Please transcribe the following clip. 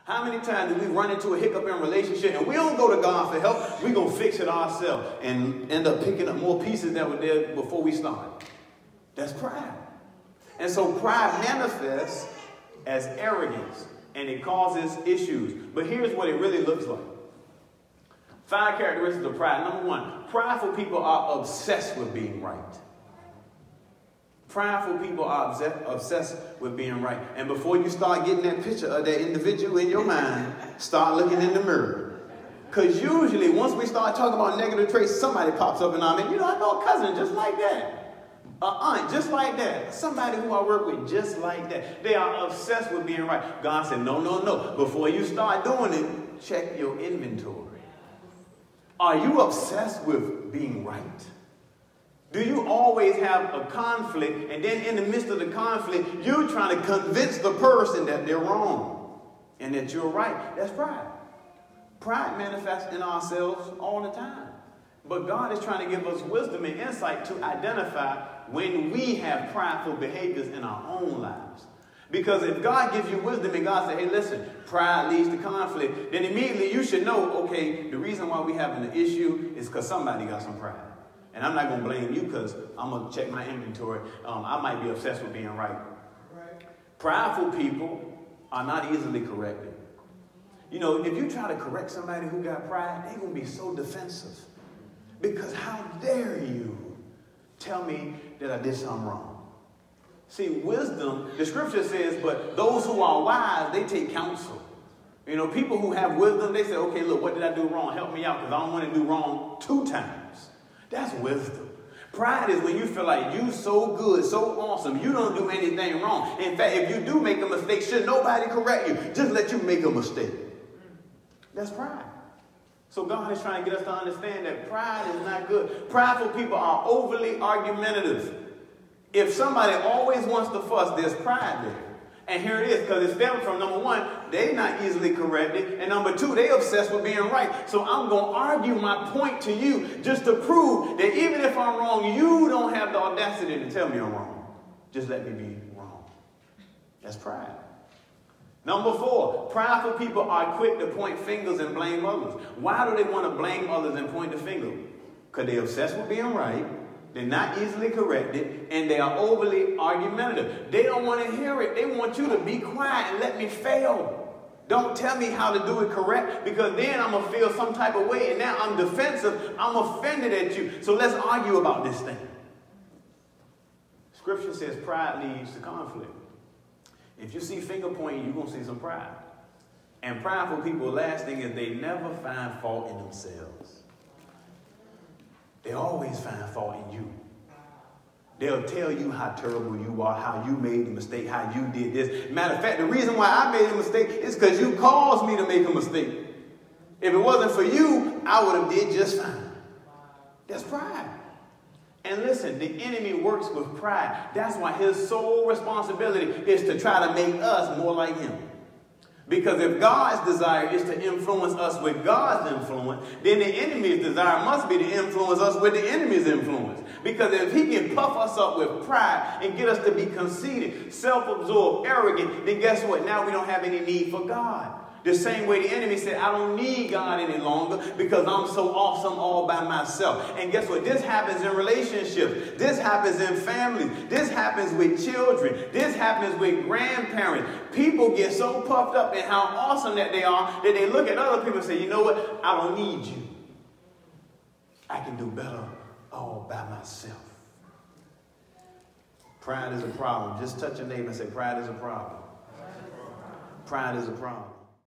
How many times do we run into a hiccup in a relationship and we don't go to God for help? We're going to fix it ourselves and end up picking up more pieces that were there before we started. That's pride. And so pride manifests as arrogance and it causes issues. But here's what it really looks like. 5 characteristics of pride. Number 1, prideful people are obsessed with being right. Prideful people are obsessed with being right. And before you start getting that picture of that individual in your mind, start looking in the mirror. Because usually once we start talking about negative traits, somebody pops up and I mean, I know a cousin just like that. An aunt just like that. Somebody who I work with just like that. They are obsessed with being right. God said, no. Before you start doing it, check your inventory. Are you obsessed with being right? Do you always have a conflict, and then in the midst of the conflict, you're trying to convince the person that they're wrong and that you're right? That's pride. Pride manifests in ourselves all the time. But God is trying to give us wisdom and insight to identify when we have prideful behaviors in our own lives. Because if God gives you wisdom and God says, hey, listen, pride leads to conflict, then immediately you should know, okay, the reason why we're having an issue is because somebody got some pride. And I'm not going to blame you because I'm going to check my inventory. I might be obsessed with being right. Prideful people are not easily corrected. If you try to correct somebody who got pride, they're going to be so defensive. Because how dare you tell me that I did something wrong? See, wisdom, the scripture says, but those who are wise, they take counsel. People who have wisdom, they say, okay, look, what did I do wrong? Help me out because I don't want to do wrong 2 times. That's wisdom. Pride is when you feel like you so good, so awesome, you don't do anything wrong. In fact, if you do make a mistake, should nobody correct you? Just let you make a mistake. That's pride. So God is trying to get us to understand that pride is not good. Prideful people are overly argumentative. If somebody always wants to fuss, there's pride there. And here it is, because it stems from, number 1, they're not easily corrected. And number 2, they're obsessed with being right. So I'm going to argue my point to you just to prove that even if I'm wrong, you don't have the audacity to tell me I'm wrong. Just let me be wrong. That's pride. Number 4, prideful people are quick to point fingers and blame others. Why do they want to blame others and point the finger? Because they're obsessed with being right. They're not easily corrected, and they are overly argumentative. They don't want to hear it. They want you to be quiet and let me fail. Don't tell me how to do it correct, because then I'm going to feel some type of way, and now I'm defensive. I'm offended at you. So let's argue about this thing. Scripture says pride leads to conflict. If you see finger pointing, you're going to see some pride. And prideful people, last thing is they never find fault in themselves. They always find fault in you. They'll tell you how terrible you are, how you made the mistake, how you did this. Matter of fact, the reason why I made a mistake is because you caused me to make a mistake. If it wasn't for you, I would have did just fine. That's pride. And listen, the enemy works with pride. That's why his sole responsibility is to try to make us more like him. Because if God's desire is to influence us with God's influence, then the enemy's desire must be to influence us with the enemy's influence. Because if he can puff us up with pride and get us to be conceited, self-absorbed, arrogant, then guess what? Now we don't have any need for God. The same way the enemy said, I don't need God any longer because I'm so awesome all by myself. And guess what? This happens in relationships. This happens in families. This happens with children. This happens with grandparents. People get so puffed up in how awesome that they are that they look at other people and say, you know what? I don't need you. I can do better all by myself. Pride is a problem. Just touch your neighbor and say, pride is a problem. Pride is a problem.